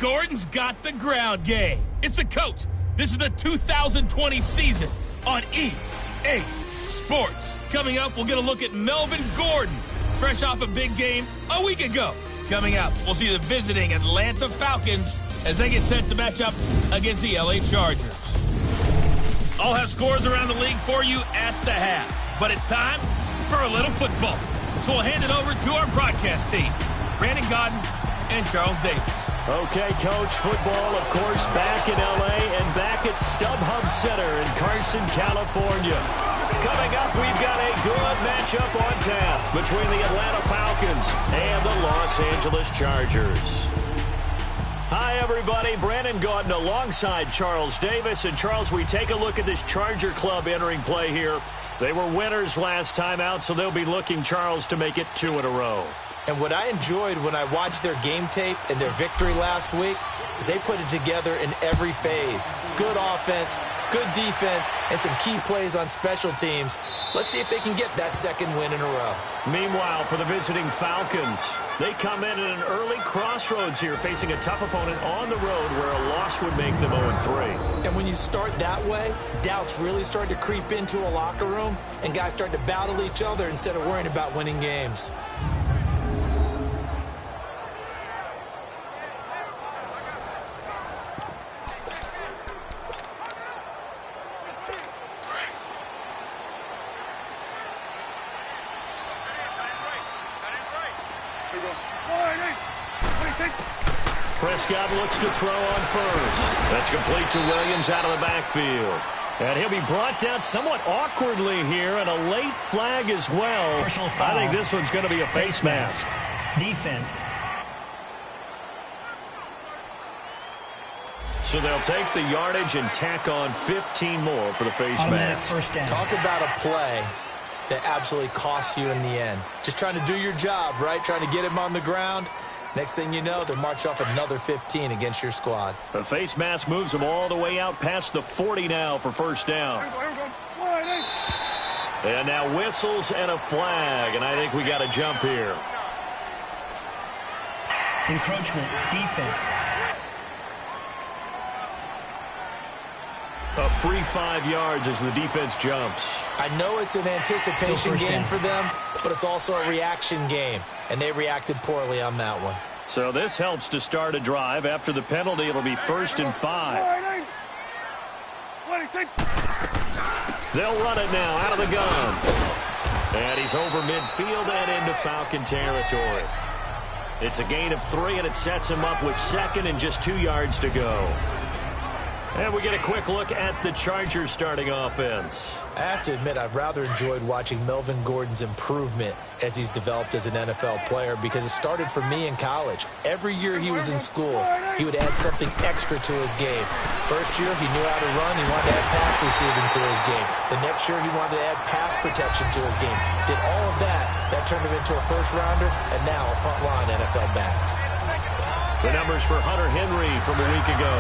Gordon's got the ground game. It's the coach. This is the 2020 season on EA Sports. Coming up, we'll get a look at Melvin Gordon, fresh off a big game a week ago. Coming up, we'll see the visiting Atlanta Falcons as they get set to match up against the LA Chargers. I'll have scores around the league for you at the half. But it's time for a little football. So we'll hand it over to our broadcast team, Brandon Gaudin and Charles Davis. Okay, Coach, football, of course, back in L.A. and back at StubHub Center in Carson, California. Coming up, we've got a good matchup on tap between the Atlanta Falcons and the Los Angeles Chargers. Hi, everybody. Brandon Gaudin alongside Charles Davis. And, Charles, we take a look at this Charger club entering play here. They were winners last time out, so they'll be looking, Charles, to make it 2 in a row. And what I enjoyed when I watched their game tape and their victory last week is they put it together in every phase. Good offense, good defense, and some key plays on special teams. Let's see if they can get that second win in a row. Meanwhile, for the visiting Falcons, they come in at an early crossroads here, facing a tough opponent on the road where a loss would make them 0-3. And when you start that way, doubts really start to creep into a locker room, and guys start to battle each other instead of worrying about winning games. Prescott looks to throw on first. That's complete to Williams out of the backfield. And he'll be brought down somewhat awkwardly here, and a late flag as well. Personal foul. I think this one's going to be a face mask. Defense. So they'll take the yardage and tack on 15 more for the face Automatic mask. first down. Talk about a play that absolutely costs you in the end. Just trying to do your job, right? Trying to get him on the ground. Next thing you know, they're marching off another 15 against your squad. The face mask moves them all the way out past the 40 now for first down. And now whistles and a flag, and I think we got a jump here. Encroachment. Defense. A free 5 yards as the defense jumps. I know it's an anticipation game for them, but it's also a reaction game, and they reacted poorly on that one. So this helps to start a drive. After the penalty, it'll be 1st and 5. They'll run it now out of the gun. And he's over midfield and into Falcon territory. It's a gain of 3, and it sets him up with 2nd and just 2 yards to go. And we get a quick look at the Chargers starting offense. I have to admit, I've rather enjoyed watching Melvin Gordon's improvement as he's developed as an NFL player, because it started for me in college. Every year he was in school, he would add something extra to his game. First year, he knew how to run. He wanted to add pass receiving to his game. The next year, he wanted to add pass protection to his game. Did all of that. That turned him into a first-rounder, and now a front-line NFL back. The numbers for Hunter Henry from a week ago.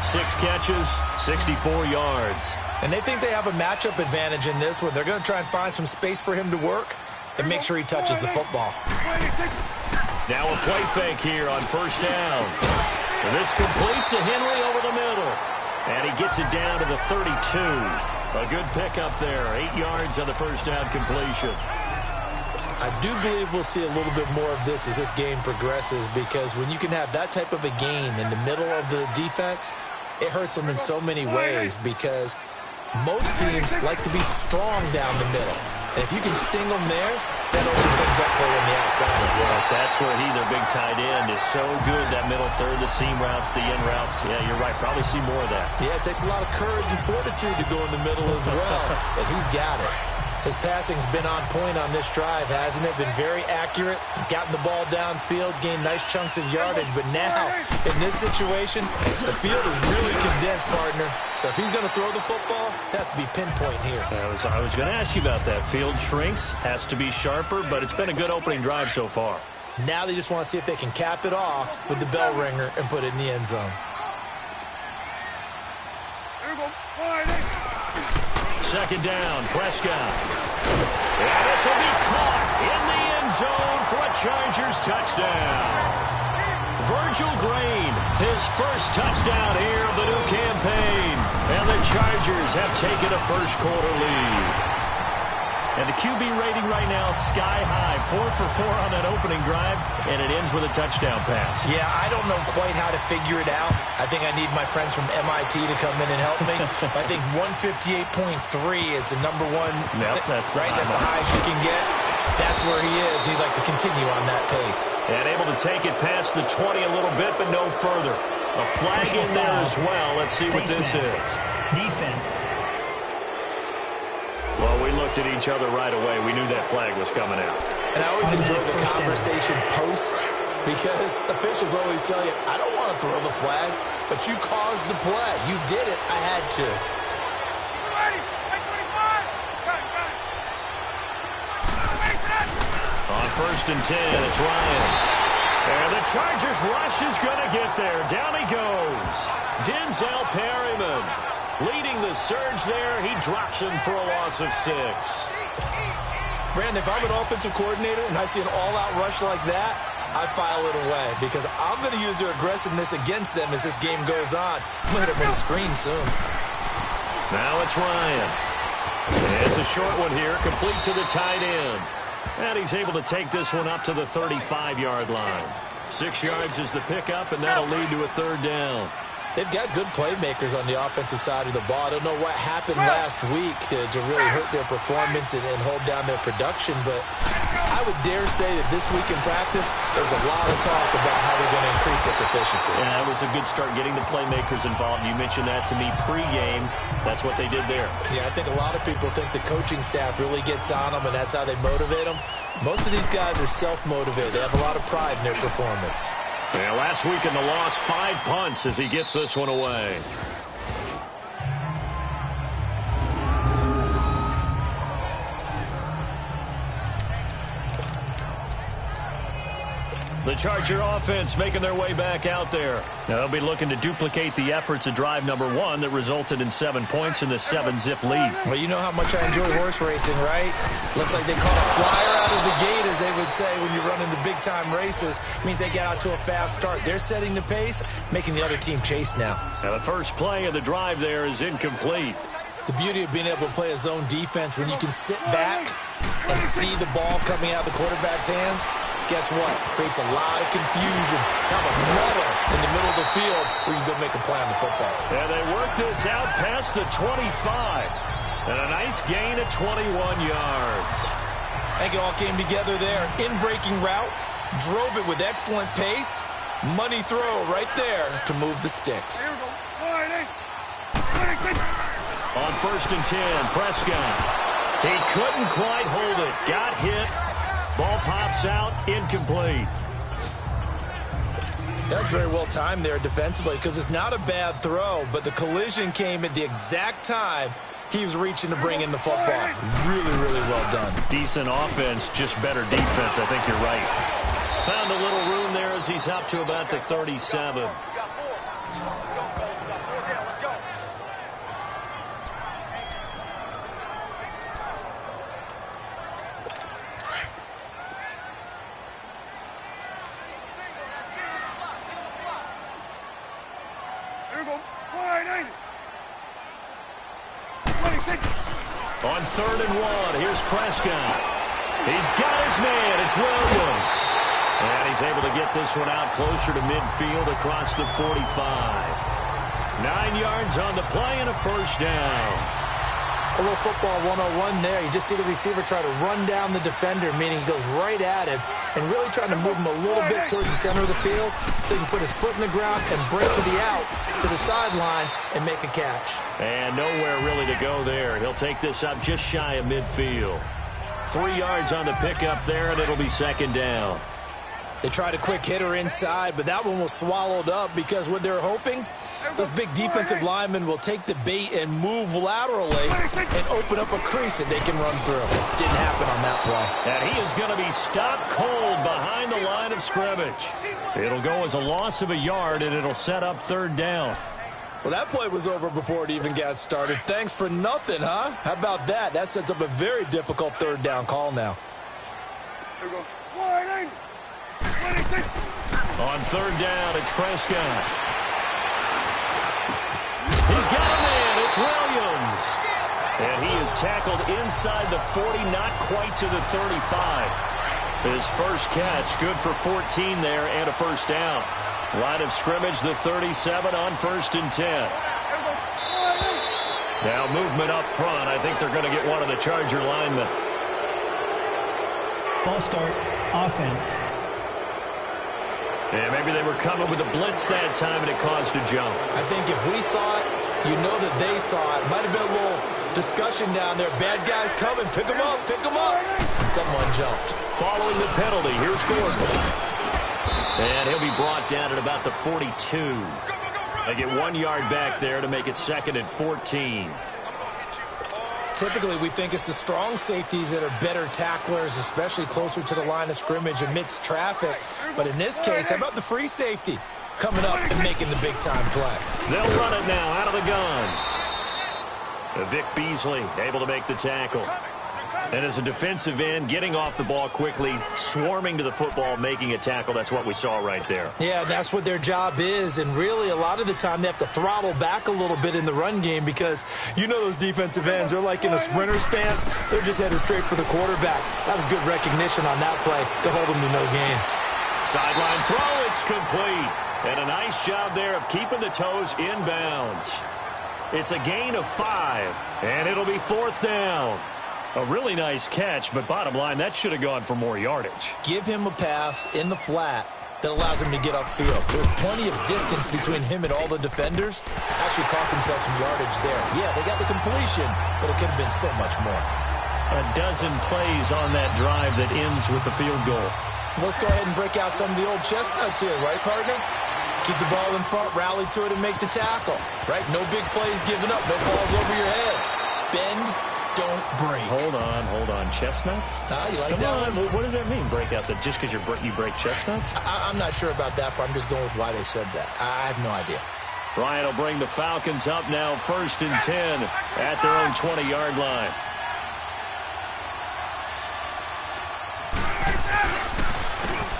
6 catches, 64 yards. And they think they have a matchup advantage in this one. They're going to try and find some space for him to work and make sure he touches the football. Now a play fake here on first down. And this complete to Henry over the middle. And he gets it down to the 32. A good pickup there. 8 yards on the first down completion. I do believe we'll see a little bit more of this as this game progresses, because when you can have that type of a gain in the middle of the defense, it hurts them in so many ways, because most teams like to be strong down the middle. And if you can sting them there, that opens things up for you on the outside as well. That's where he, their big tight end, is so good, that middle third, the seam routes, the in routes. Yeah, you're right. Probably see more of that. Yeah, it takes a lot of courage and fortitude to go in the middle as well, and he's got it. His passing's been on point on this drive, hasn't it? Been very accurate, gotten the ball downfield, gained nice chunks of yardage. But now, in this situation, the field is really condensed, partner. So if he's going to throw the football, that has to be pinpoint here. I was going to ask you about that. Field shrinks, has to be sharper, but it's been a good opening drive so far. Now they just want to see if they can cap it off with the bell ringer and put it in the end zone. Second down, Prescott. And this will be caught in the end zone for a Chargers touchdown. Nigel Green, his first touchdown here of the new campaign. And the Chargers have taken a first-quarter lead. And the QB rating right now, sky high. 4 for 4 on that opening drive, and it ends with a touchdown pass. Yeah, I don't know quite how to figure it out. I think I need my friends from MIT to come in and help me. I think 158.3 is the number one. Yep, that's right. That's the highest you can get. That's where he is. He'd like to continue on that pace. And able to take it past the 20 a little bit, but no further. A flag in there as well. Let's see what this is. Defense. Well, we looked at each other right away. We knew that flag was coming out. And I always enjoy the conversation post, because officials always tell you, I don't want to throw the flag, but you caused the play. You did it. I had to. On 1st and 10, it's Ryan. And the Chargers rush is going to get there. Down he goes. Denzel Perryman leading the surge there. He drops him for a loss of 6. Brandon, if I'm an offensive coordinator and I see an all-out rush like that, I file it away, because I'm going to use their aggressiveness against them as this game goes on. I'm going to hit them with a screen soon. Now it's Ryan. And it's a short one here, complete to the tight end. And he's able to take this one up to the 35-yard line. 6 yards is the pickup, and that'll lead to a 3rd down. They've got good playmakers on the offensive side of the ball. I don't know what happened last week to really hurt their performance and hold down their production, but I would dare say that this week in practice, there's a lot of talk about how they're going to increase their proficiency. Yeah, that was a good start getting the playmakers involved. You mentioned that to me pregame. That's what they did there. Yeah, I think a lot of people think the coaching staff really gets on them, and that's how they motivate them. Most of these guys are self-motivated. They have a lot of pride in their performance. Yeah, last week in the loss, 5 punts as he gets this one away. The Charger offense making their way back out there. Now they'll be looking to duplicate the efforts of drive number 1 that resulted in 7 points in the 7-zip lead. Well, you know how much I enjoy horse racing, right? Looks like they caught a flyer out of the gate, as they would say when you're running the big-time races. Means they get out to a fast start. They're setting the pace, making the other team chase now. Now the first play of the drive there is incomplete. The beauty of being able to play a zone defense when you can sit back and see the ball coming out of the quarterback's hands, guess what? Creates a lot of confusion. Kind of muddle in the middle of the field where you can go make a play on the football. And they work this out past the 25. And a nice gain of 21 yards. I think it all came together there. In-breaking route, drove it with excellent pace. Money throw right there to move the sticks. On 1st and 10, Prescott. He couldn't quite hold it. Got hit. Ball pops out, incomplete. That's very well timed there defensively, because it's not a bad throw, but the collision came at the exact time he was reaching to bring in the football. Really, really well done. Decent offense, just better defense. I think you're right. Found a little room there as he's up to about the 37. On 3rd and 1, here's Prescott. He's got his man. It's Williams. And he's able to get this one out closer to midfield across the 45. 9 yards on the play and a 1st down. A little football 101 there. You just see the receiver try to run down the defender, meaning he goes right at him and really trying to move him a little bit towards the center of the field so he can put his foot in the ground and break to the out, to the sideline, and make a catch. And nowhere really to go there. He'll take this up just shy of midfield. 3 yards on the pickup there, and it'll be 2nd down. They tried a quick hitter inside, but that one was swallowed up because what they're hoping, those big defensive linemen will take the bait and move laterally and open up a crease that they can run through. Didn't happen on that play. And he is going to be stopped cold behind the line of scrimmage. It'll go as a loss of a yard, and it'll set up 3rd down. Well, that play was over before it even got started. Thanks for nothing, huh? How about that? That sets up a very difficult 3rd down call now. Here we go. 26. On third down, it's Prescott. He's got a man. It's Williams. And he is tackled inside the 40, not quite to the 35. His first catch, good for 14 there and a first down. Line of scrimmage, the 37 on 1st and 10. Now movement up front. I think they're going to get one of the Charger linemen. False start, offense. Yeah, maybe they were coming with a blitz that time and it caused a jump. I think if we saw it, you know that they saw it. Might have been a little discussion down there. Bad guys coming. Pick them up. Pick them up. And someone jumped. Following the penalty, here's Gordon. And he'll be brought down at about the 42. They get 1 yard back there to make it 2nd and 14. Typically, we think it's the strong safeties that are better tacklers, especially closer to the line of scrimmage amidst traffic. But in this case, how about the free safety coming up and making the big-time play? They'll run it now out of the gun. Vic Beasley able to make the tackle. And as a defensive end, getting off the ball quickly, swarming to the football, making a tackle. That's what we saw right there. Yeah, that's what their job is. And really, a lot of the time, they have to throttle back a little bit in the run game because you know those defensive ends, they're like in a sprinter stance. They're just headed straight for the quarterback. That was good recognition on that play to hold them to no gain. Sideline throw, it's complete. And a nice job there of keeping the toes inbounds. It's a gain of 5, and it'll be 4th down. A really nice catch, but bottom line, that should have gone for more yardage. Give him a pass in the flat that allows him to get upfield. There's plenty of distance between him and all the defenders. Actually cost himself some yardage there. Yeah, they got the completion, but it could have been so much more. A dozen plays on that drive that ends with the field goal. Let's go ahead and break out some of the old chestnuts here, right, partner? Keep the ball in front, rally to it, and make the tackle, right? No big plays given up, no balls over your head. Bend, don't break. Hold on. Chestnuts? You like Come that on. one? What does that mean, break out? That just because you break chestnuts? I'm not sure about that, but I'm just going with why they said that. I have no idea. Ryan will bring the Falcons up now 1st and 10 at their own 20-yard line.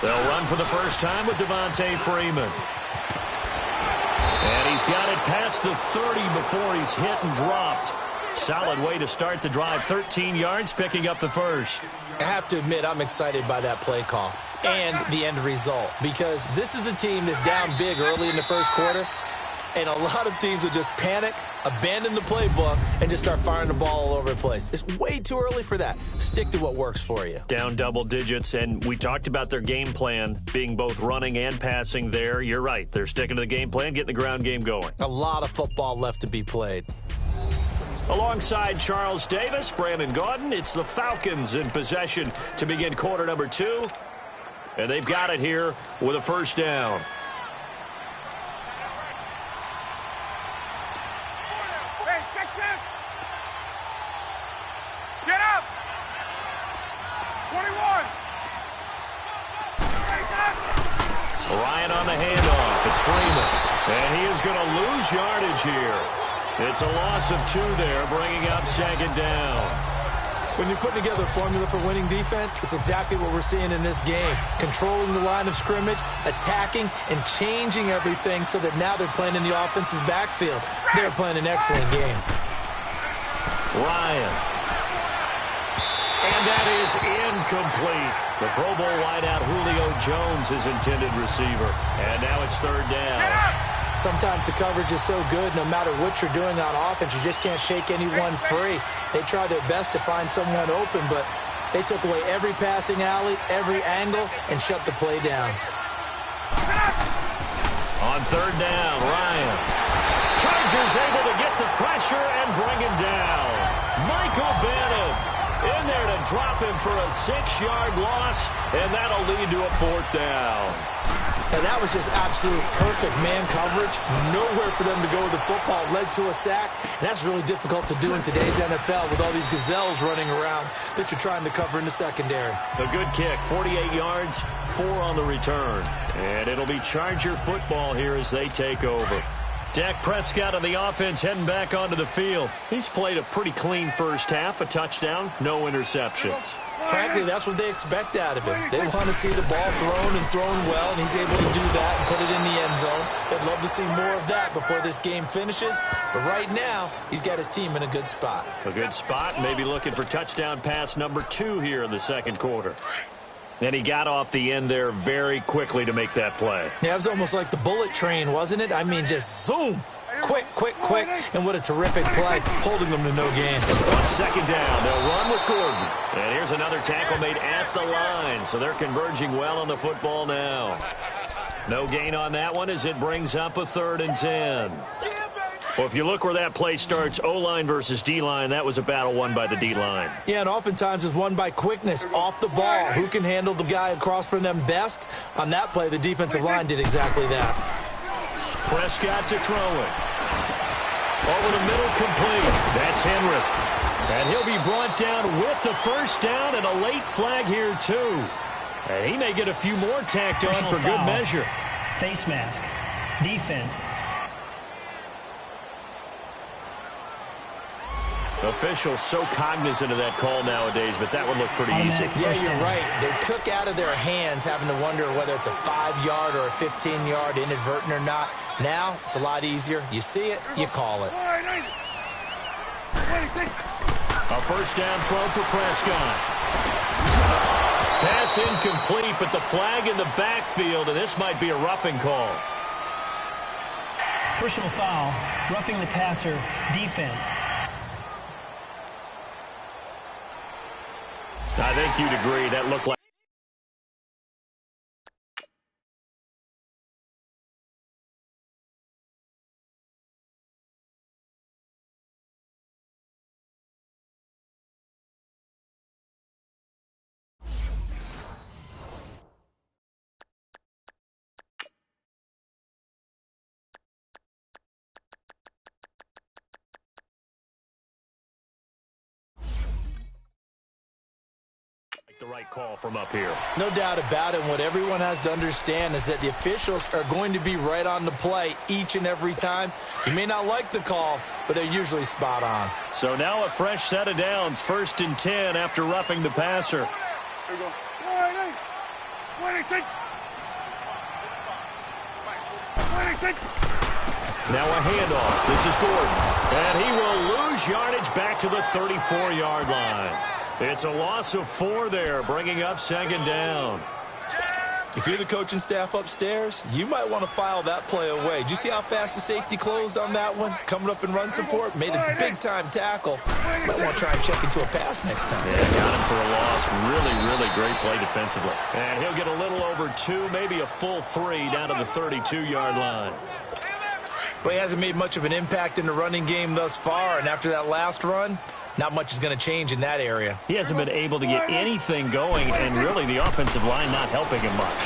They'll run for the first time with Devontae Freeman. And he's got it past the 30 before he's hit and dropped. Solid way to start the drive. 13 yards, picking up the first. I have to admit, I'm excited by that play call and the end result because this is a team that's down big early in the first quarter, and a lot of teams will just panic, abandon the playbook, and just start firing the ball all over the place. It's way too early for that. Stick to what works for you. Down double digits, and we talked about their game plan being both running and passing there. You're right. They're sticking to the game plan, getting the ground game going. A lot of football left to be played. Alongside Charles Davis, Brandon Gaudin, it's the Falcons in possession to begin quarter number 2. And they've got it here with a first down. Get up! 21! Ryan on the handoff. It's Freeman. And he is going to lose yardage here. It's a loss of 2 there, bringing up 2nd down. When you're putting together a formula for winning defense, it's exactly what we're seeing in this game. Controlling the line of scrimmage, attacking, and changing everything so that now they're playing in the offense's backfield. They're playing an excellent game. Ryan. And that is incomplete. The Pro Bowl wideout Julio Jones is intended receiver. And now it's 3rd down. Sometimes the coverage is so good, no matter what you're doing on offense, you just can't shake anyone free. They try their best to find someone open, but they took away every passing alley, every angle, and shut the play down. On 3rd down, Ryan. Chargers able to get the pressure and bring him down. Michael Bennett in there to drop him for a 6-yard loss, and that'll lead to a 4th down. And that was just absolute perfect man coverage. Nowhere for them to go with the football. Led to a sack. And that's really difficult to do in today's NFL with all these gazelles running around that you're trying to cover in the secondary. A good kick, 48 yards, 4 on the return. And it'll be Charger football here as they take over. Dak Prescott on the offense heading back onto the field. He's played a pretty clean first half, a touchdown, no interceptions. Frankly, that's what they expect out of him. They want to see the ball thrown and thrown well, and he's able to do that and put it in the end zone. They'd love to see more of that before this game finishes. But right now, he's got his team in a good spot. A good spot, maybe looking for touchdown pass number 2 here in the second quarter. And he got off the end there very quickly to make that play. Yeah, it was almost like the bullet train, wasn't it? I mean, just zoom. Quick, quick, quick. And what a terrific play, holding them to no gain. On second down, they'll run with Gordon. And here's another tackle made at the line, so they're converging well on the football now. No gain on that one as it brings up a 3rd and 10. Well, if you look where that play starts, O-line versus D-line, that was a battle won by the D-line. Yeah, and oftentimes it's won by quickness off the ball. Who can handle the guy across from them best? On that play, the defensive line did exactly that. Prescott to throw it. Over the middle, complete. That's Henry. And he'll be brought down with the first down and a late flag here, too. And he may get a few more tacked on for good measure. Face mask. Defense. Officials so cognizant of that call nowadays, but that would look pretty easy. Yeah, you're right. They took out of their hands having to wonder whether it's a 5-yard or a 15-yard, inadvertent or not. Now, it's a lot easier. You see it, you call it. A first down throw for Prescott. Pass incomplete, but the flag in the backfield, and this might be a roughing call. Personal foul. Roughing the passer. Defense. I think you'd agree that looked like the right call from up here. No doubt about it. And what everyone has to understand is that the officials are going to be right on the play each and every time. You may not like the call, but they're usually spot on. So now a fresh set of downs, 1st and 10 after roughing the passer. Now a handoff. This is Gordon. And he will lose yardage back to the 34-yard line. It's a loss of 4 there, bringing up 2nd down. If you're the coaching staff upstairs, you might want to file that play away. Did you see how fast the safety closed on that one? Coming up in run support, made a big-time tackle. Might want to try and check into a pass next time. Yeah, got him for a loss. Really, really great play defensively. And he'll get a little over 2, maybe a full 3 down to the 32-yard line. Well, he hasn't made much of an impact in the running game thus far, and after that last run, not much is going to change in that area. He hasn't been able to get anything going, and really the offensive line not helping him much.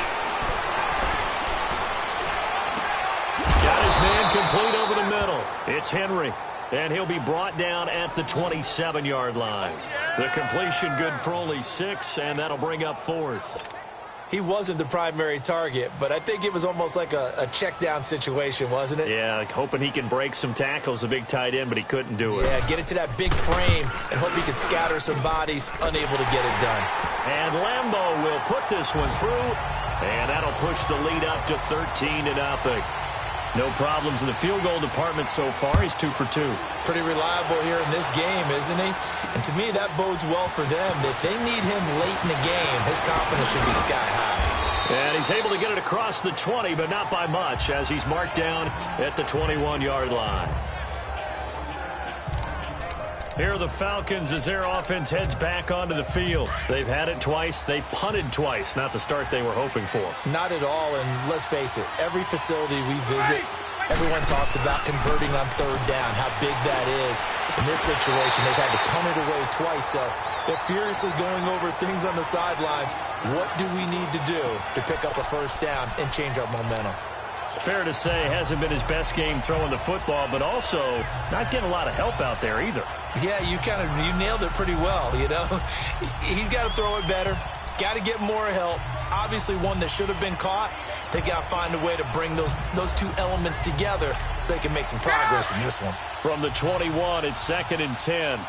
Got his man complete over the middle. It's Henry, and he'll be brought down at the 27-yard line. The completion good for only 6, and that'll bring up 4th. He wasn't the primary target, but I think it was almost like a check-down situation, wasn't it? Yeah, like hoping he can break some tackles, a big tight end, but he couldn't do it. Yeah, get it to that big frame and hope he could scatter some bodies, unable to get it done. And Lambeau will put this one through, and that'll push the lead up to 13-0. No problems in the field goal department so far. He's 2 for 2. Pretty reliable here in this game, isn't he? And to me, that bodes well for them. If they need him late in the game, his confidence should be sky high. And he's able to get it across the 20, but not by much, as he's marked down at the 21-yard line. Here are the Falcons as their offense heads back onto the field. They've had it twice. They've punted twice. Not the start they were hoping for. Not at all, and let's face it, every facility we visit, everyone talks about converting on 3rd down, how big that is. In this situation, they've had to punt it away twice, so they're furiously going over things on the sidelines. What do we need to do to pick up a first down and change our momentum? Fair to say, hasn't been his best game throwing the football, but also not getting a lot of help out there either. Yeah, you nailed it pretty well, you know. He's got to throw it better, got to get more help. Obviously one that should have been caught, They've got to find a way to bring those two elements together so they can make some progress in this one. From the 21, it's 2nd and 10.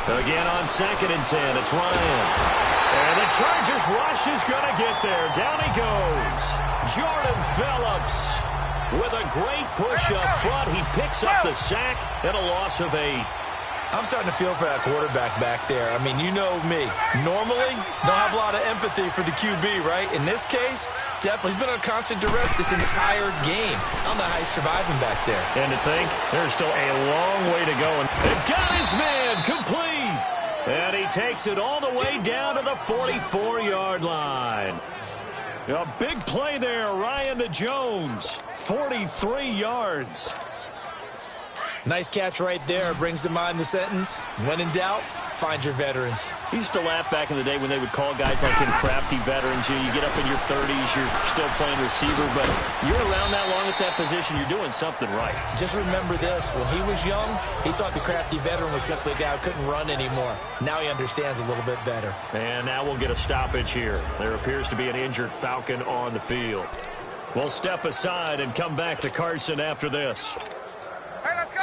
Again on 2nd and 10, it's Ryan. And the Chargers rush is going to get there. Down he goes. Jordan Phillips with a great push up front. He picks up the sack and a loss of 8. I'm starting to feel for that quarterback back there. I mean, you know me. Normally, don't have a lot of empathy for the QB, right? In this case, definitely. He's been under constant duress this entire game. I don't know how he's surviving back there. And to think, there's still a long way to go. And they've got his man complete. And he takes it all the way down to the 44-yard line. A big play there, Ryan to Jones. 43 yards. Nice catch right there. Brings to mind the sentence, when in doubt, find your veterans. I used to laugh back in the day when they would call guys like him crafty veterans. You get up in your 30s, you're still playing receiver, but you're around that long at that position, you're doing something right. Just remember this. When he was young, he thought the crafty veteran was simply a guy who couldn't run anymore. Now he understands a little bit better. And now we'll get a stoppage here. There appears to be an injured Falcon on the field. We'll step aside and come back to Carson after this.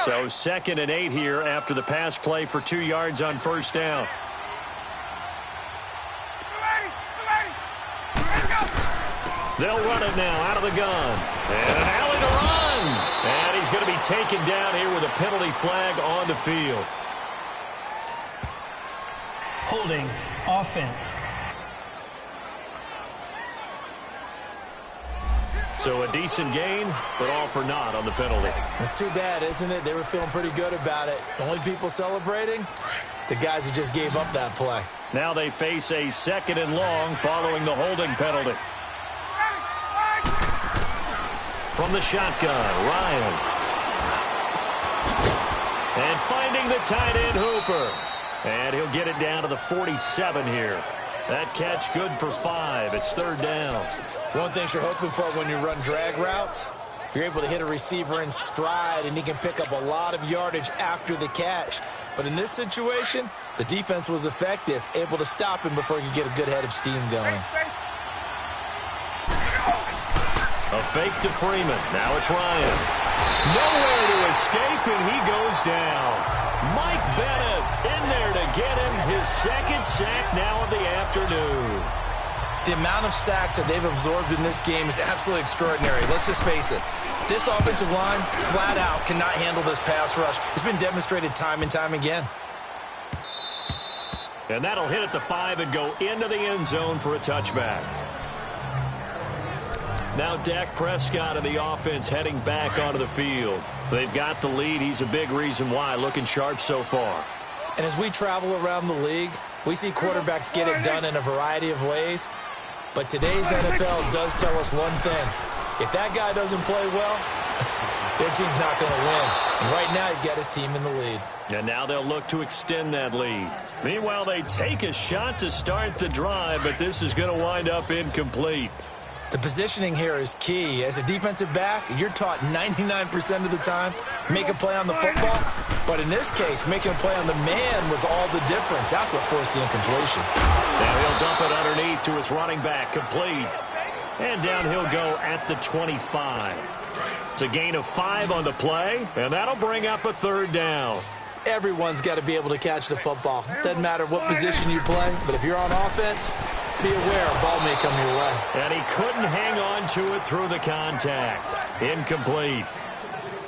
So 2nd and 8 here after the pass play for 2 yards on 1st down. They'll run it now out of the gun. And an alley to run. And he's going to be taken down here with a penalty flag on the field. Holding offense. So a decent gain, but all for naught on the penalty. It's too bad, isn't it? They were feeling pretty good about it. The only people celebrating, the guys who just gave up that play. Now they face a 2nd and long following the holding penalty. From the shotgun, Ryan. And finding the tight end, Hooper. And he'll get it down to the 47 here. That catch good for 5. It's 3rd down. One thing you're hoping for when you run drag routes, you're able to hit a receiver in stride, and he can pick up a lot of yardage after the catch. But in this situation, the defense was effective, able to stop him before he could get a good head of steam going. A fake to Freeman. Now it's Ryan. Nowhere to escape, and he goes down. Mike Bennett in there to get him his 2nd sack now of the afternoon. The amount of sacks that they've absorbed in this game is absolutely extraordinary. Let's just face it. This offensive line, flat out, cannot handle this pass rush. It's been demonstrated time and time again. And that'll hit at the 5 and go into the end zone for a touchback. Now Dak Prescott of the offense heading back onto the field. They've got the lead. He's a big reason why. Looking sharp so far. And as we travel around the league, we see quarterbacks get it done in a variety of ways. But today's NFL does tell us one thing. If that guy doesn't play well, their team's not going to win. And right now, he's got his team in the lead. And now they'll look to extend that lead. Meanwhile, they take a shot to start the drive, but this is going to wind up incomplete. The positioning here is key. As a defensive back, you're taught 99% of the time, make a play on the football. But in this case, making a play on the man was all the difference. That's what forced the incompletion. Now he'll dump it underneath to his running back, complete. And down he'll go at the 25. It's a gain of 5 on the play, and that'll bring up a 3rd down. Everyone's got to be able to catch the football. Doesn't matter what position you play, but if you're on offense, be aware a ball may come your way. And he couldn't hang on to it through the contact. Incomplete.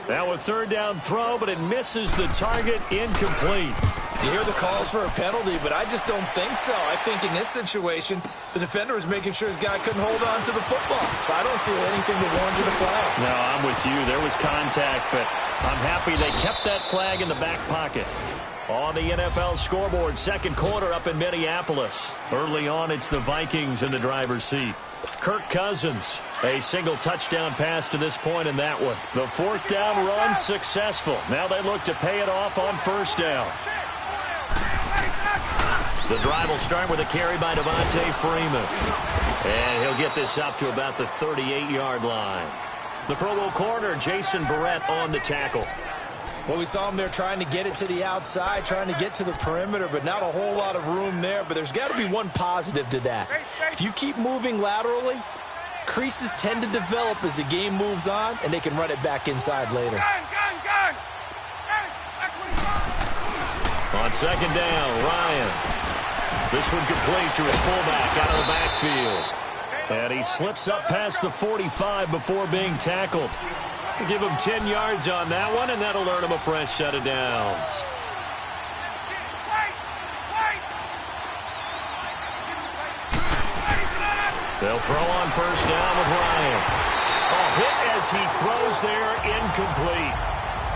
Now a 3rd down throw, but it misses the target. Incomplete. You hear the calls for a penalty, but I just don't think so. I think in this situation, the defender was making sure his guy couldn't hold on to the football. So I don't see anything to warrant a flag. No, I'm with you. There was contact, but I'm happy they kept that flag in the back pocket. On the NFL scoreboard, 2nd quarter up in Minneapolis. Early on, it's the Vikings in the driver's seat. Kirk Cousins, a single touchdown pass to this point in that one. The 4th down run successful. Now they look to pay it off on 1st down. The drive will start with a carry by Devontae Freeman. And he'll get this up to about the 38-yard line. The Pro Bowl corner, Jason Verrett, on the tackle. Well, we saw him there trying to get it to the outside, trying to get to the perimeter, but not a whole lot of room there. But there's got to be one positive to that. If you keep moving laterally, creases tend to develop as the game moves on, and they can run it back inside later. On second down, Ryan. This one complete to his fullback out of the backfield. And he slips up past the 45 before being tackled. Give him 10 yards on that one, and that'll earn him a fresh set of downs. They'll throw on first down with Ryan. A hit as he throws there, incomplete.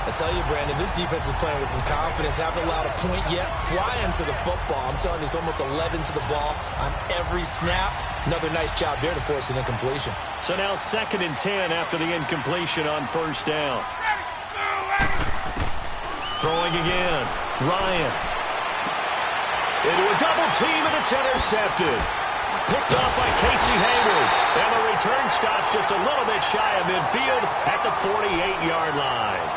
I tell you, Brandon, this defense is playing with some confidence. Haven't allowed a point yet. Flying to the football. I'm telling you, it's almost 11 to the ball on every snap. Another nice job there to force an incompletion. So now 2nd and 10 after the incompletion on first down. Throwing again. Ryan. Into a double team, and it's intercepted. Picked off by Casey Hayward. And the return stops just a little bit shy of midfield at the 48-yard line.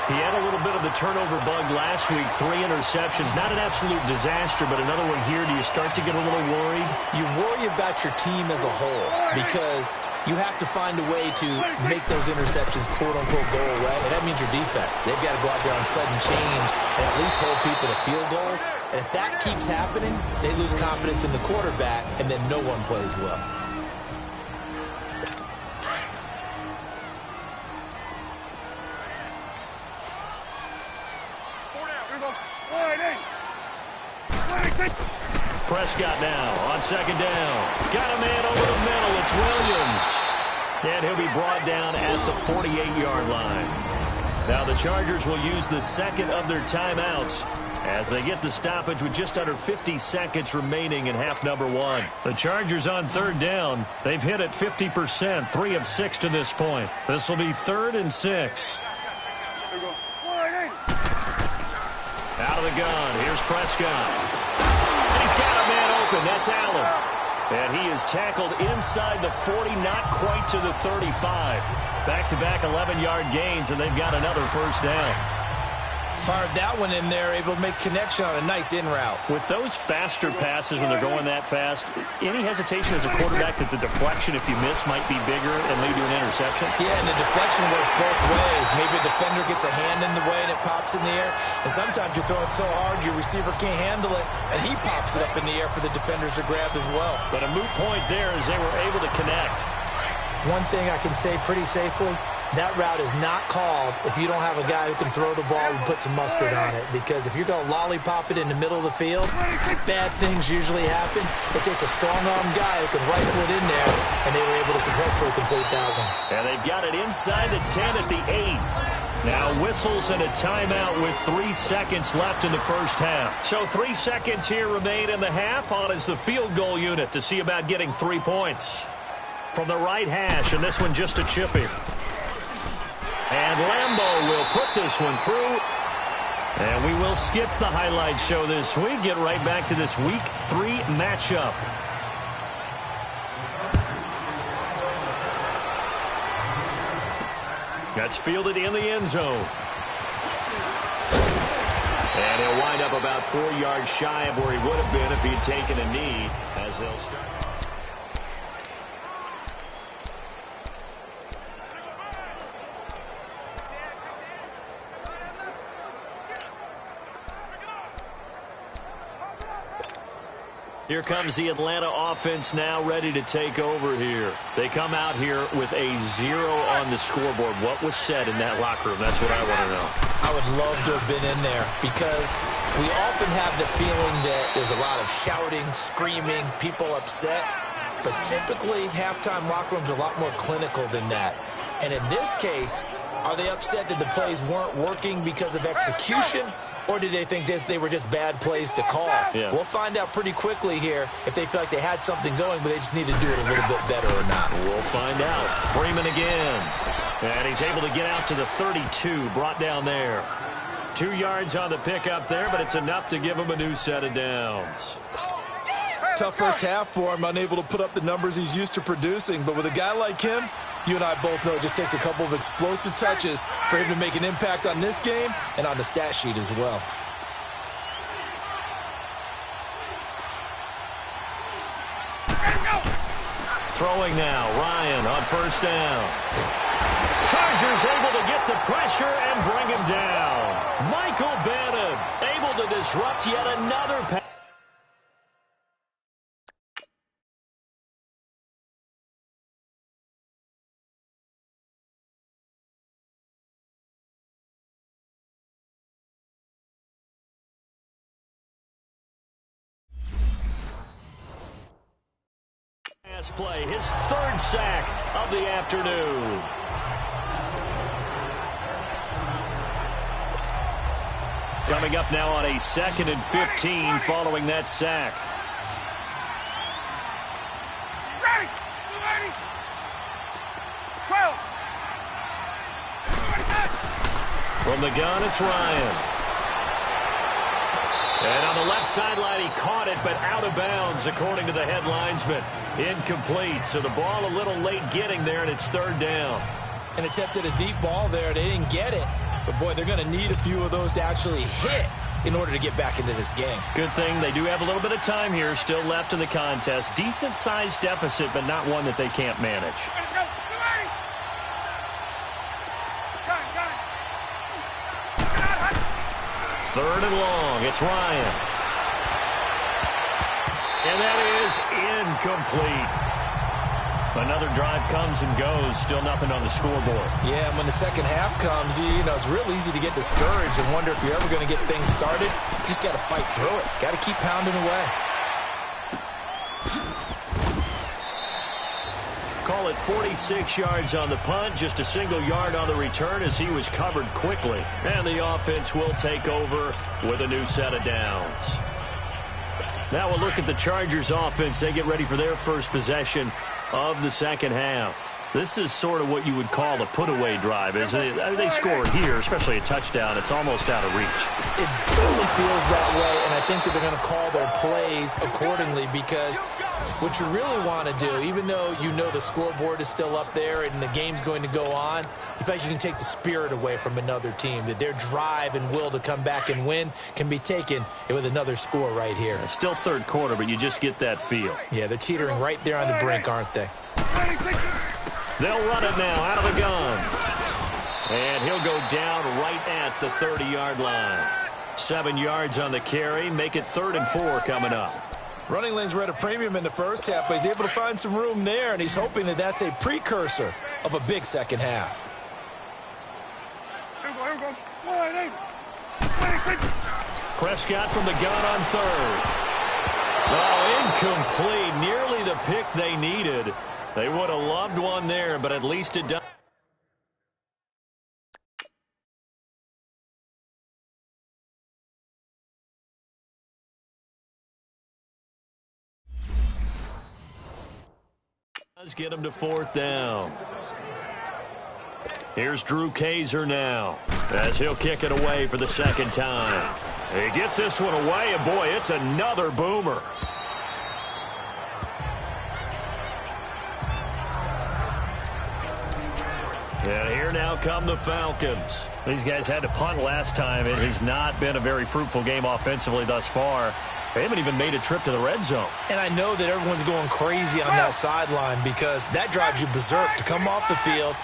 He had a little bit of the turnover bug last week, 3 interceptions. Not an absolute disaster, but another one here. Do you start to get a little worried? You worry about your team as a whole because you have to find a way to make those interceptions, quote-unquote, go away, and that means your defense. They've got to go out there on sudden change and at least hold people to field goals. And if that keeps happening, they lose confidence in the quarterback, and then no one plays well. Prescott now on second down. Got a man over the middle. It's Williams. And he'll be brought down at the 48-yard line. Now the Chargers will use the second of their timeouts as they get the stoppage with just under 50 seconds remaining in half number 1. The Chargers on third down. They've hit it 50%, 3 of 6 to this point. This will be 3rd and 6. Out of the gun. Here's Prescott. And he's got a man open. That's Allen. And he is tackled inside the 40, not quite to the 35. Back-to-back 11-yard gains, and they've got another first down. Fired that one in there, able to make connection on a nice in route. With those faster passes when they're going that fast, any hesitation as a quarterback that the deflection, if you miss, might be bigger and lead to an interception? Yeah, and the deflection works both ways. Maybe a defender gets a hand in the way and it pops in the air. And sometimes you throw it so hard your receiver can't handle it, and he pops it up in the air for the defenders to grab as well. But a moot point there as they were able to connect. One thing I can say pretty safely, that route is not called if you don't have a guy who can throw the ball and put some mustard on it. Because if you're going to lollipop it in the middle of the field, bad things usually happen. It takes a strong-arm guy who can rifle it in there, and they were able to successfully complete that one. And they've got it inside the 10 at the 8. Now whistles and a timeout with 3 seconds left in the first half. So 3 seconds here remain in the half. On is the field goal unit to see about getting 3 points. From the right hash, and this one just a chippy. And Lambeau will put this one through. And we will skip the highlight show this week. Get right back to this Week 3 matchup. That's fielded in the end zone. And he'll wind up about 4 yards shy of where he would have been if he'd taken a knee as they'll start. Here comes the Atlanta offense now ready to take over here. They come out here with a 0 on the scoreboard. What was said in that locker room? That's what I want to know. I would love to have been in there because we often have the feeling that there's a lot of shouting, screaming, people upset. But typically, halftime locker rooms are a lot more clinical than that. And in this case, are they upset that the plays weren't working because of execution? Or did they think they were just bad plays to call? Yeah. We'll find out pretty quickly here if they feel like they had something going, but they just need to do it a little bit better or not. We'll find out. Freeman again. And he's able to get out to the 32, brought down there. 2 yards on the pickup there, but it's enough to give him a new set of downs. tough first half for him, unable to put up the numbers he's used to producing. But with a guy like him, you and I both know it just takes a couple of explosive touches for him to make an impact on this game and on the stat sheet as well. Throwing now, Ryan on first down. Chargers able to get the pressure and bring him down. Michael Bannon able to disrupt yet another pass. Play, his third sack of the afternoon. Coming up now on a 2nd and 15 following that sack. From the gun, it's Ryan. And on the left sideline, he caught it, but out of bounds, according to the head linesman. Incomplete, so the ball a little late getting there, and it's third down. And attempted a deep ball there. They didn't get it. But, boy, they're going to need a few of those to actually hit in order to get back into this game. Good thing they do have a little bit of time here still left in the contest. Decent-sized deficit, but not one that they can't manage. Third and long, it's Ryan. And that is incomplete. Another drive comes and goes, still nothing on the scoreboard. Yeah, and when the second half comes, you know, it's real easy to get discouraged and wonder if you're ever going to get things started. You just got to fight through it. Got to keep pounding away. Call it 46 yards on the punt, just a single yard on the return as he was covered quickly. And the offense will take over with a new set of downs. Now we'll look at the Chargers offense. They get ready for their first possession of the second half. This is sort of what you would call a put-away drive, isn't it? I mean, they score here, especially a touchdown. It's almost out of reach. It certainly feels that way, and I think that they're going to call their plays accordingly because what you really want to do, even though you know the scoreboard is still up there and the game's going to go on, in fact, you can take the spirit away from another team, that their drive and will to come back and win can be taken with another score right here. It's still third quarter, but you just get that feel. Yeah, they're teetering right there on the brink, aren't they? They'll run it now out of the gun. And he'll go down right at the 30-yard line. 7 yards on the carry. Make it 3rd and 4 coming up. Running lanes were at a premium in the first half, but he's able to find some room there, and he's hoping that that's a precursor of a big second half. Prescott from the gun on 3rd. Oh, incomplete. Nearly the pick they needed. They would have loved one there, but at least it does. Does get him to 4th down. Here's Drew Kaiser now as he'll kick it away for the second time. He gets this one away, and boy, it's another boomer. And here now come the Falcons. These guys had to punt last time. It has not been a very fruitful game offensively thus far. They haven't even made a trip to the red zone. And I know that everyone's going crazy on that sideline because that drives you berserk to come off the field,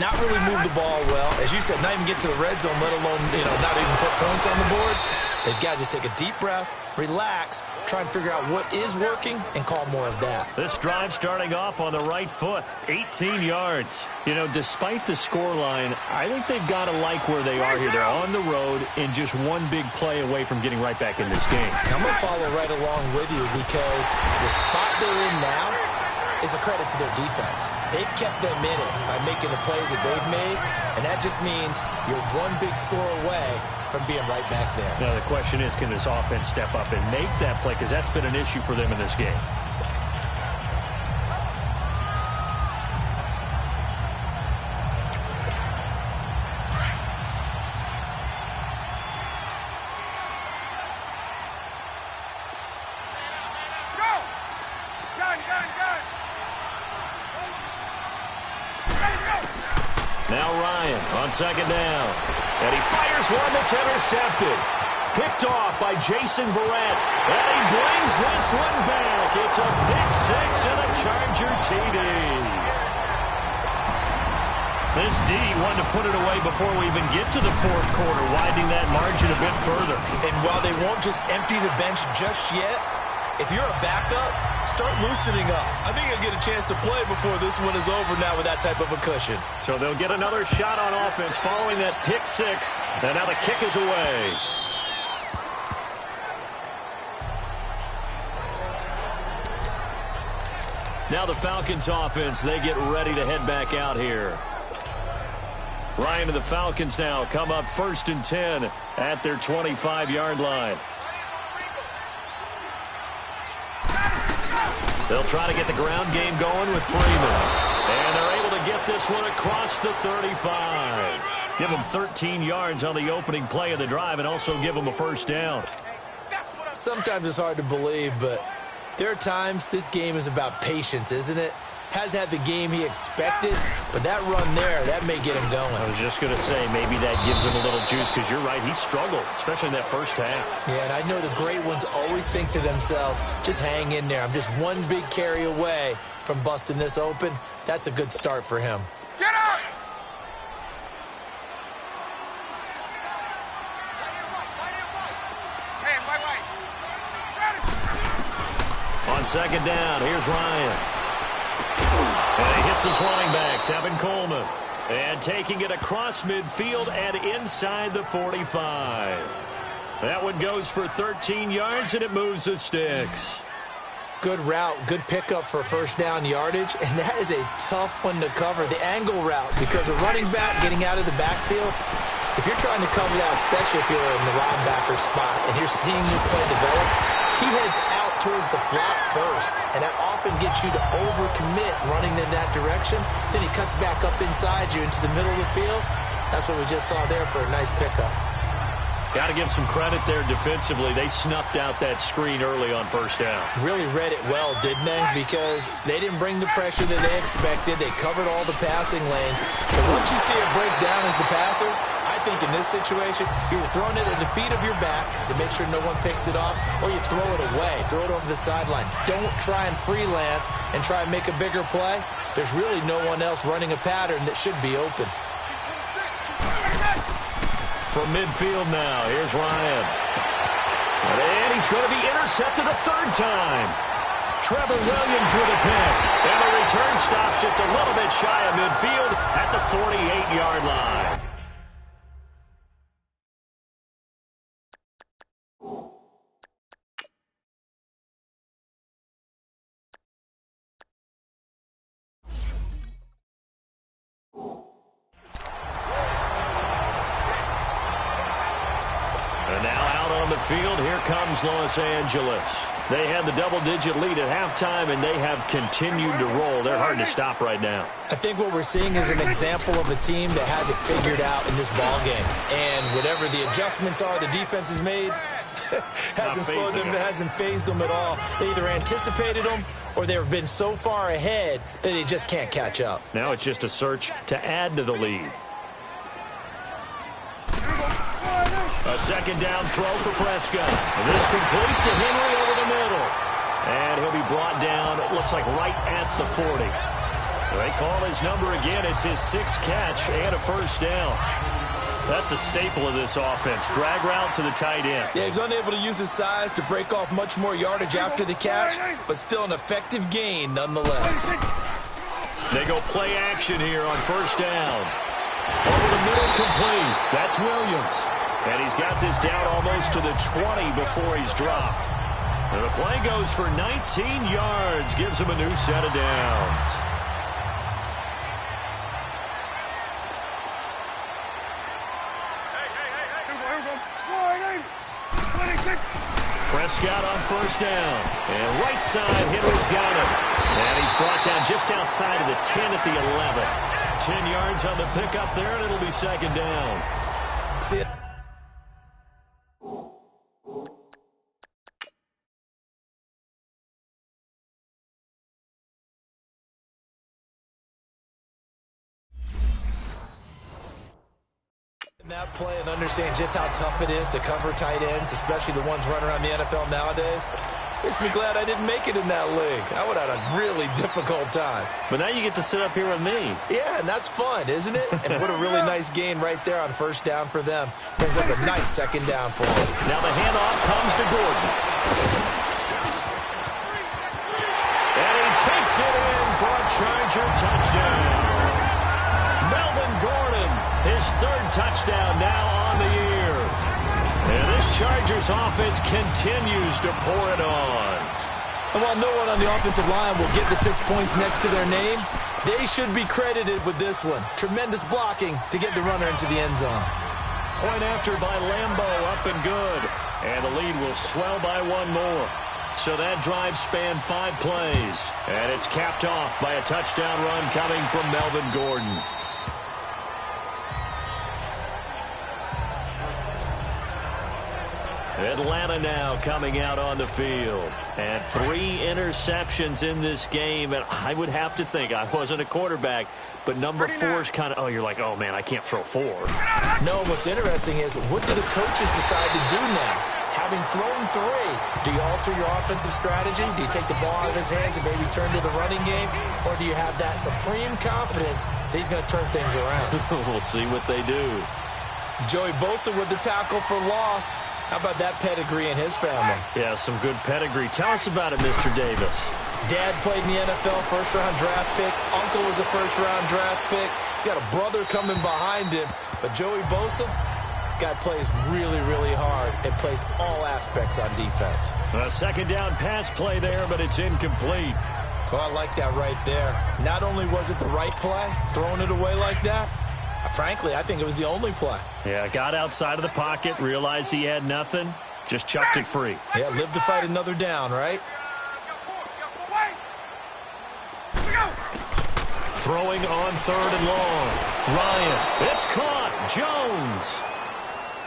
not really move the ball well. As you said, not even get to the red zone, let alone, not even put points on the board. They've got to just take a deep breath, relax, try and figure out what is working, and call more of that. This drive starting off on the right foot, 18 yards. Despite the scoreline, I think they've got to like where they are here. They're on the road and just one big play away from getting right back in this game. I'm going to follow right along with you because the spot they're in now is a credit to their defense. They've kept them in it by making the plays that they've made, and that just means you're one big score away from being right back there. Now the question is, can this offense step up and make that play? Because that's been an issue for them in this game. Now Ryan on second down. And he fires one that's intercepted. Picked off by Jason Verrett. And he brings this one back. It's a pick six and a Charger TD. This D wanted to put it away before we even get to the fourth quarter, widening that margin a bit further. And while they won't just empty the bench just yet, if you're a backup, start loosening up. I think you'll get a chance to play before this one is over now with that type of a cushion. So they'll get another shot on offense following that pick six. And now the kick is away. Now the Falcons offense, they get ready to head back out here. Ryan and the Falcons now come up 1st and 10 at their 25-yard line. They'll try to get the ground game going with Freeman. And they're able to get this one across the 35. Give them 13 yards on the opening play of the drive and also give them a first down. Sometimes it's hard to believe, but there are times this game is about patience, isn't it? Has had the game he expected, but that run there, that may get him going. I was just going to say, maybe that gives him a little juice, because you're right, he struggled, especially in that first half. Yeah, and I know the great ones always think to themselves, just hang in there. I'm just one big carry away from busting this open. That's a good start for him. Get out! On second down, here's Ryan. And he hits his running back, Tevin Coleman. And taking it across midfield and inside the 45. That one goes for 13 yards, and it moves the sticks. Good route, good pickup for first down yardage, and that is a tough one to cover. The angle route, because a running back getting out of the backfield, if you're trying to cover that, especially if you're in the linebacker spot and you're seeing this play develop, he heads out towards the flat first, and that often gets you to overcommit running in that direction. Then he cuts back up inside you into the middle of the field. That's what we just saw there for a nice pickup. Got to give some credit there defensively. They snuffed out that screen early on first down. Really read it well, didn't they? Because they didn't bring the pressure that they expected. They covered all the passing lanes. So once you see it break down as the passer, I think in this situation, you're throwing it at the feet of your back to make sure no one picks it off, or you throw it away, throw it over the sideline. Don't try and freelance and try and make a bigger play. There's really no one else running a pattern that should be open. From midfield now, here's Ryan. And he's going to be intercepted a third time. Trevor Williams with a pick. And the return stops just a little bit shy of midfield at the 48-yard line. And now out on the field, here comes Los Angeles. They had the double-digit lead at halftime, and they have continued to roll. They're hard to stop right now. I think what we're seeing is an example of a team that has it figured out in this ballgame. And whatever the adjustments are the defense has made, hasn't slowed them, hasn't phased them at all. They either anticipated them or they've been so far ahead that they just can't catch up. Now it's just a search to add to the lead. A second down throw for Prescott. And this complete to Henry over the middle. And he'll be brought down, it looks like right at the 40. They call his number again. It's his sixth catch and a first down. That's a staple of this offense. Drag route to the tight end. Yeah, he's unable to use his size to break off much more yardage after the catch, but still an effective gain nonetheless. They go play action here on first down. Over the middle complete. That's Williams. And he's got this down almost to the 20 before he's dropped. And the play goes for 19 yards. Gives him a new set of downs. Prescott on first down. And right side, Henry's got him. And he's brought down just outside of the 10 at the 11. 10 yards on the pickup there, and it'll be second down. See it. That play and understand just how tough it is to cover tight ends, especially the ones running around the NFL nowadays. Makes me glad I didn't make it in that league. I would have had a really difficult time. But now you get to sit up here with me. Yeah, and that's fun, isn't it? And what a really nice gain right there on first down for them. Brings up a nice second down for them. Now the handoff comes to Gordon. And he takes it in for a Charger touchdown. Melvin Gordon, his third touchdown now on the year. And this Chargers offense continues to pour it on. And while no one on the offensive line will get the 6 points next to their name, they should be credited with this one. Tremendous blocking to get the runner into the end zone. Point after by Lambo, up and good. And the lead will swell by one more. So that drive spanned 5 plays. And it's capped off by a touchdown run coming from Melvin Gordon. Atlanta now coming out on the field. And 3 interceptions in this game. And I would have to think, I wasn't a quarterback, but number 4 is kind of, oh, you're like, oh, man, I can't throw 4. No, what's interesting is, what do the coaches decide to do now? Having thrown 3, do you alter your offensive strategy? Do you take the ball out of his hands and maybe turn to the running game? Or do you have that supreme confidence that he's going to turn things around? We'll see what they do. Joey Bosa with the tackle for loss. How about that pedigree in his family? Yeah, some good pedigree. Tell us about it, Mr. Davis. Dad played in the NFL, first-round draft pick. Uncle was a first-round draft pick. He's got a brother coming behind him. But Joey Bosa, guy plays really, really hard and plays all aspects on defense. A second down pass play there, but it's incomplete. Oh, I like that right there. Not only was it the right play, throwing it away like that, frankly, I think it was the only play. Yeah, got outside of the pocket, realized he had nothing, just chucked it free. Yeah, live to fight another down, right? Throwing on 3rd and long. Ryan, it's caught. Jones.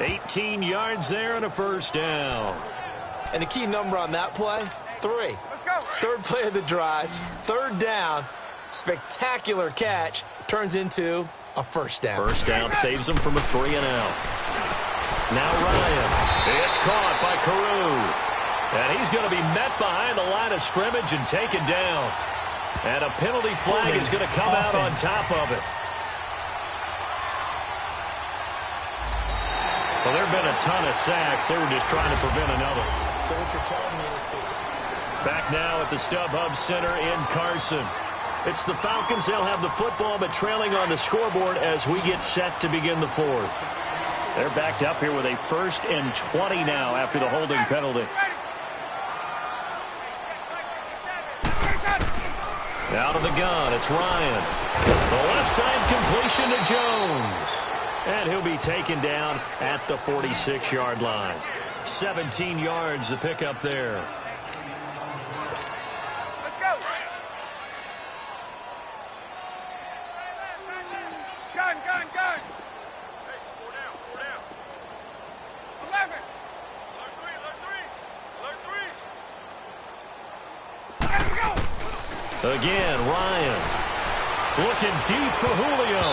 18 yards there and a first down. And the key number on that play, 3. Let's go. 3rd play of the drive, 3rd down, spectacular catch, turns into a first down. First down saves him from a 3-and-out. Now Ryan. It's caught by Carew. And he's going to be met behind the line of scrimmage and taken down. And a penalty flag is going to come out on top of it. Well, there have been a ton of sacks. They were just trying to prevent another. So what you're telling me is that... Back now at the StubHub Center in Carson. It's the Falcons. They'll have the football, but trailing on the scoreboard as we get set to begin the 4th. They're backed up here with a 1st and 20 now after the holding penalty. Out of the gun, it's Ryan. The left side completion to Jones. And he'll be taken down at the 46-yard line. 17 yards to pick up there. Let's go. Gun. Hey, 4 down. 11. Alert 3. Let go. Again, Ryan. Looking deep for Julio.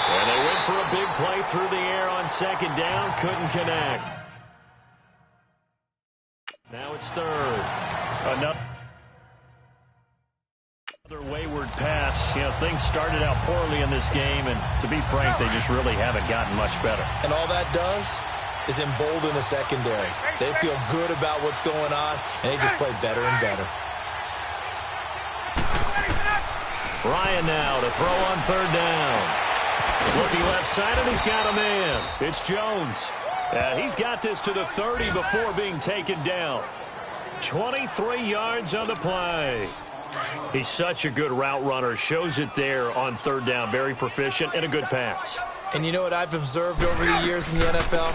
And they went for a big play through the air on 2nd down. Couldn't connect. Now it's 3rd. Another wayward pass. You know, things started out poorly in this game, and to be frank, they just really haven't gotten much better. And all that does is embolden the secondary. They feel good about what's going on, and they just play better and better. Ryan now to throw on 3rd down. Looking left side, and he's got a man. It's Jones. He's got this to the 30 before being taken down. 23 yards on the play. He's such a good route runner. Shows it there on 3rd down. Very proficient and a good pass. And you know what I've observed over the years in the NFL?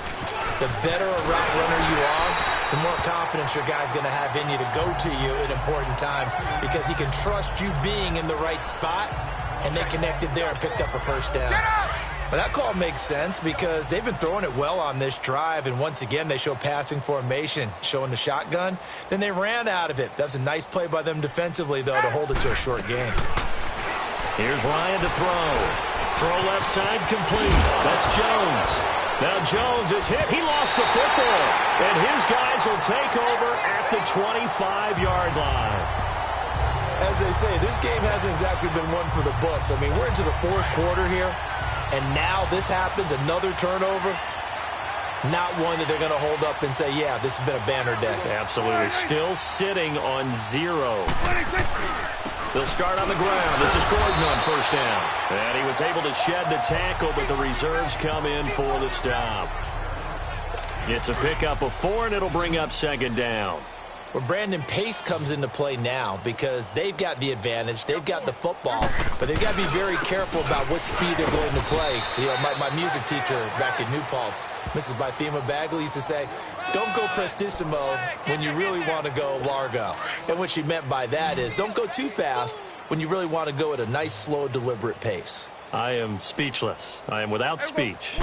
The better a route runner you are, the more confidence your guy's going to have in you to go to you at important times because he can trust you being in the right spot, and they connected there and picked up a first down. But that call makes sense because they've been throwing it well on this drive, and once again they show passing formation, showing the shotgun. Then they ran out of it. That was a nice play by them defensively, though, to hold it to a short game. Here's Ryan to throw. Throw left side complete. That's Jones. Now Jones is hit. He lost the football. And his guys will take over at the 25-yard line. As they say, this game hasn't exactly been one for the books. I mean, we're into the fourth quarter here, and now this happens, another turnover. Not one that they're going to hold up and say, yeah, this has been a banner day. Absolutely. Still sitting on 0. They'll start on the ground. This is Gordon on first down. And he was able to shed the tackle, but the reserves come in for the stop. It's a pickup of 4, and it'll bring up second down. Well, Brandon, pace comes into play now because they've got the advantage. They've got the football, but they've got to be very careful about what speed they're going to play. You know, my music teacher back in New Paltz, Mrs. Bythema Bagley, used to say, don't go prestissimo when you really want to go largo. And what she meant by that is don't go too fast when you really want to go at a nice, slow, deliberate pace. I am speechless. I am without speech.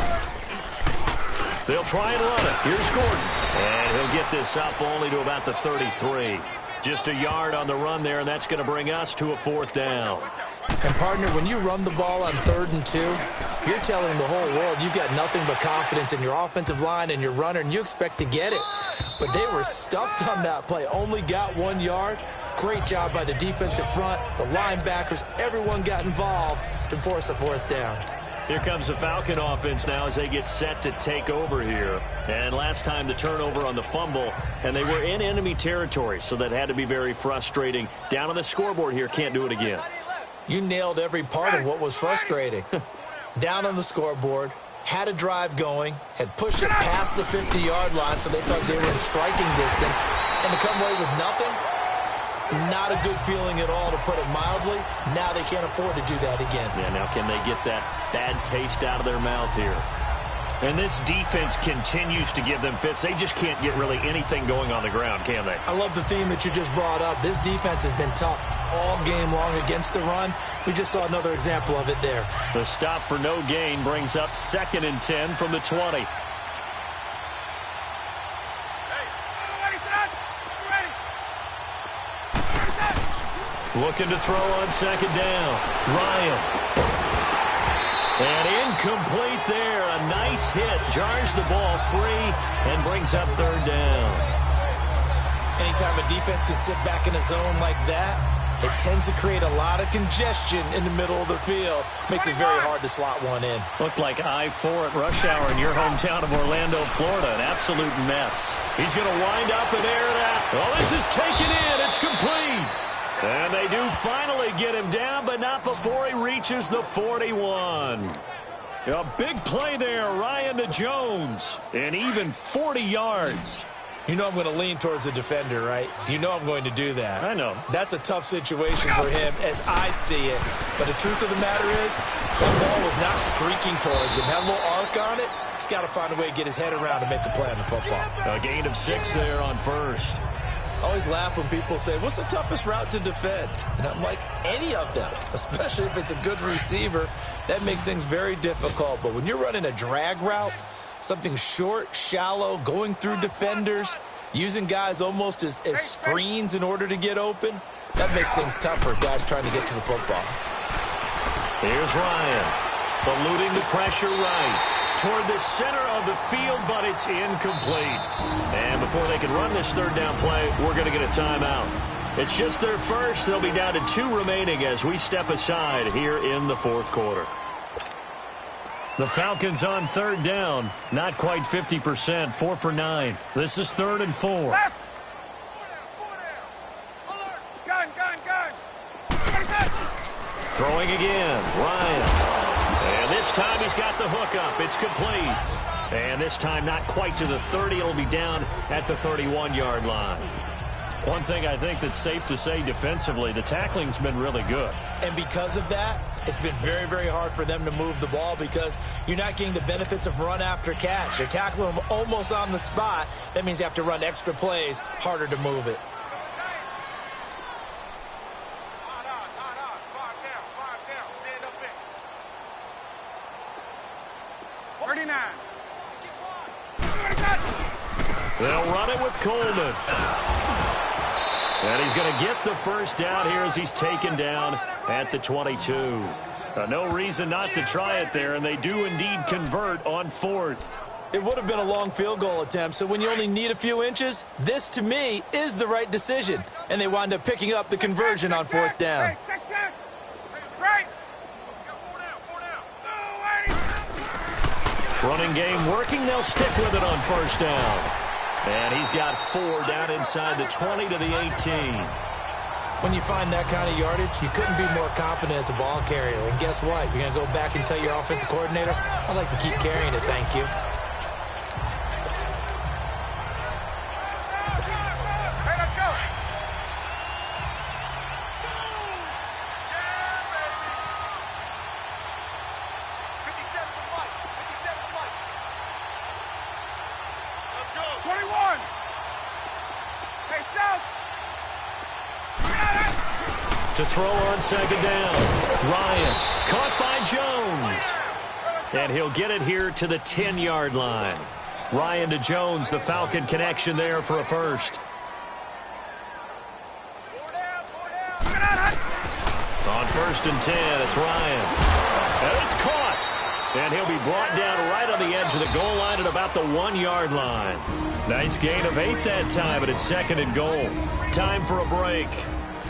They'll try and run it. Here's Gordon. And he'll get this up only to about the 33. Just a yard on the run there, and that's going to bring us to a fourth down. And, partner, when you run the ball on 3rd and 2, you're telling the whole world you've got nothing but confidence in your offensive line and your runner, and you expect to get it. But they were stuffed on that play. Only got 1 yard. Great job by the defensive front, the linebackers. Everyone got involved to force a fourth down. Here comes the Falcon offense now as they get set to take over here. And last time the turnover on the fumble, and they were in enemy territory, so that had to be very frustrating. Down on the scoreboard here, can't do it again. You nailed every part of what was frustrating. Down on the scoreboard, had a drive going, had pushed it past the 50-yard line, so they thought they were in striking distance, and to come away with nothing, not a good feeling at all, to put it mildly. Now they can't afford to do that again. Yeah, now can they get that bad taste out of their mouth here? And this defense continues to give them fits. They just can't get really anything going on the ground, can they? I love the theme that you just brought up. This defense has been tough all game long against the run. We just saw another example of it there. The stop for no gain brings up 2nd and 10 from the 20. Looking to throw on second down. Ryan. And incomplete there. A nice hit. Jars the ball free and brings up 3rd down. Anytime a defense can sit back in a zone like that, it tends to create a lot of congestion in the middle of the field. Makes it very hard to slot one in. Looked like I-4 at rush hour in your hometown of Orlando, Florida. An absolute mess. He's going to wind up and air that. Well, this is taken in. It's complete. And they do finally get him down, but not before he reaches the 41. A big play there, Ryan to Jones, and even 40 yards. You know I'm going to lean towards the defender, right? You know I'm going to do that. I know. That's a tough situation for him as I see it. But the truth of the matter is, the ball was not streaking towards him. Had a little arc on it. He's got to find a way to get his head around to make a play on the football. A gain of 6 there on first. I always laugh when people say, what's the toughest route to defend? And I'm like, any of them, especially if it's a good receiver. That makes things very difficult. But when you're running a drag route, something short, shallow, going through defenders, using guys almost as screens in order to get open, that makes things tough for guys trying to get to the football. Here's Ryan, eluding the pressure right toward the center of the field, but it's incomplete. And before they can run this 3rd down play, we're going to get a timeout. It's just their first. They'll be down to 2 remaining as we step aside here in the 4th quarter. The Falcons on 3rd down. Not quite 50%. 4 for 9. This is 3rd and 4. Left. Gun. Throwing again. Ryan. And this time he's got the hook up. It's complete. And this time not quite to the 30. It'll be down at the 31-yard line. One thing I think that's safe to say defensively, the tackling's been really good. And because of that, it's been very, very hard for them to move the ball because you're not getting the benefits of run after catch. They're tackling them almost on the spot. That means you have to run extra plays, harder to move it. They'll run it with Coleman. And he's going to get the first down here as he's taken down at the 22. No reason not to try it there, and they do indeed convert on 4th. It would have been a long field goal attempt, so when you only need a few inches, this, to me, is the right decision. And they wind up picking up the conversion on 4th down. Right. Running game working. They'll stick with it on 1st down. And he's got 4 down inside the 20 to the 18. When you find that kind of yardage, you couldn't be more confident as a ball carrier. And guess what? You're going to go back and tell your offensive coordinator, I'd like to keep carrying it, thank you. To throw on 2nd down. Ryan caught by Jones. And he'll get it here to the 10-yard line. Ryan to Jones, the Falcon connection there for a first. On 1st and 10, it's Ryan. And it's caught. And he'll be brought down right on the edge of the goal line at about the 1-yard line. Nice gain of 8 that time, but it's 2nd and goal. Time for a break.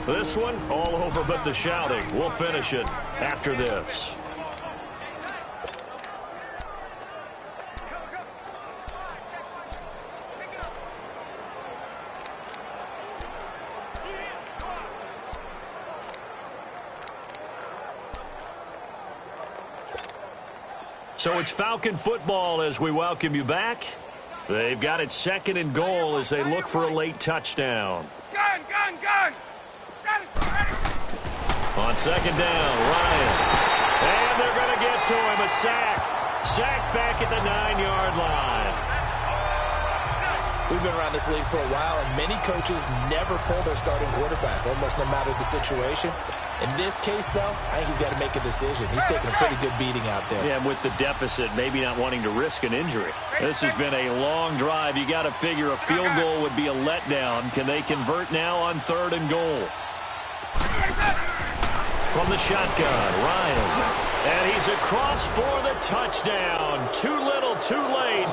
This one, all over but the shouting. We'll finish it after this. So it's Falcon football as we welcome you back. They've got it 2nd and goal as they look for a late touchdown. Gun! On 2nd down, Ryan. And they're going to get to him. A sack. Sack back at the 9-yard line. We've been around this league for a while, and many coaches never pull their starting quarterback, almost no matter the situation. In this case, though, I think he's got to make a decision. He's taking a pretty good beating out there. Yeah, with the deficit, maybe not wanting to risk an injury. This has been a long drive. You got to figure a field goal would be a letdown. Can they convert now on 3rd and goal? From the shotgun, Ryan. And he's across for the touchdown. Too little, too late.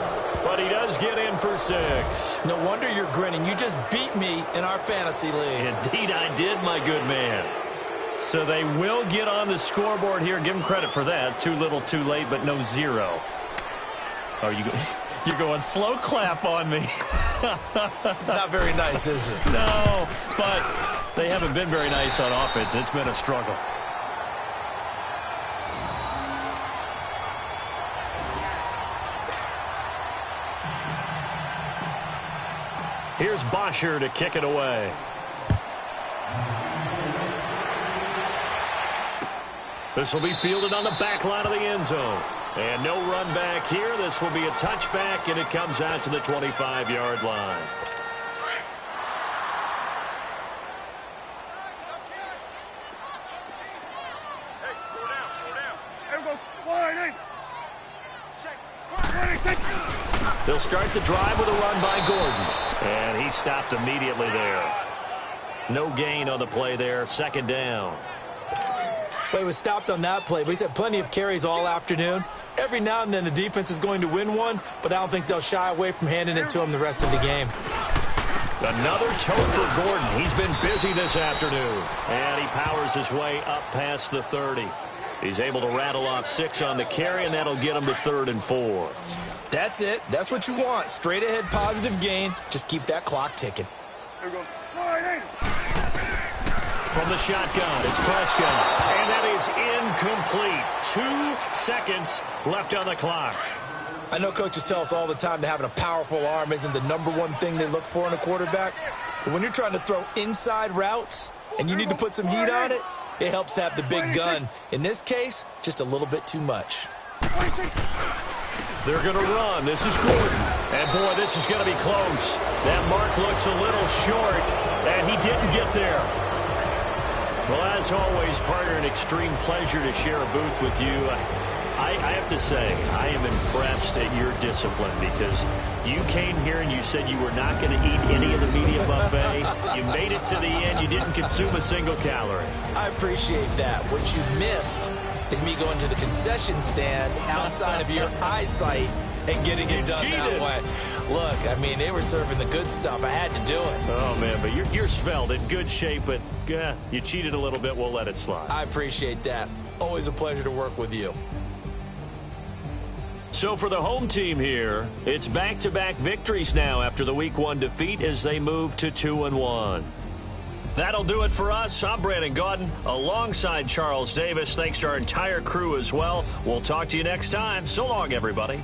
But he does get in for 6. No wonder you're grinning. You just beat me in our fantasy league. Indeed I did, my good man. So they will get on the scoreboard here. Give them credit for that. Too little, too late, but no 0. Oh, you're going slow clap on me. Not very nice, is it? No, but they haven't been very nice on offense. It's been a struggle. Here's Bosher to kick it away. This will be fielded on the back line of the end zone. And no run back here. This will be a touchback, and it comes out to the 25-yard line. They'll start the drive with a run by Gordon. And he stopped immediately there. No gain on the play there. 2nd down. Well, he was stopped on that play, but he's had plenty of carries all afternoon. Every now and then the defense is going to win one, but I don't think they'll shy away from handing it to him the rest of the game. Another toe for Gordon. He's been busy this afternoon. And he powers his way up past the 30. He's able to rattle off 6 on the carry, and that'll get him to 3rd and 4. That's it. That's what you want. Straight ahead positive gain. Just keep that clock ticking. From the shotgun, it's Prescott. And that is incomplete. 2 seconds left on the clock. I know coaches tell us all the time that having a powerful arm isn't the #1 thing they look for in a quarterback. But when you're trying to throw inside routes and you need to put some heat on it, it helps have the big gun. In this case, just a little bit too much. They're going to run. This is Gordon. And, boy, this is going to be close. That mark looks a little short, and he didn't get there. Well, as always, partner, an extreme pleasure to share a booth with you. I have to say, I am impressed at your discipline because you came here and you said you were not going to eat any of the media buffet. You made it to the end. You didn't consume a single calorie. I appreciate that. What you missed is me going to the concession stand outside of your eyesight and getting it done cheated that way. Look, I mean, they were serving the good stuff. I had to do it. Oh, man, but you're svelte, in good shape, but you cheated a little bit. We'll let it slide. I appreciate that. Always a pleasure to work with you. So for the home team here, it's back-to-back victories now after the Week 1 defeat as they move to 2-1. That'll do it for us. I'm Brandon Gaudin alongside Charles Davis. Thanks to our entire crew as well. We'll talk to you next time. So long, everybody.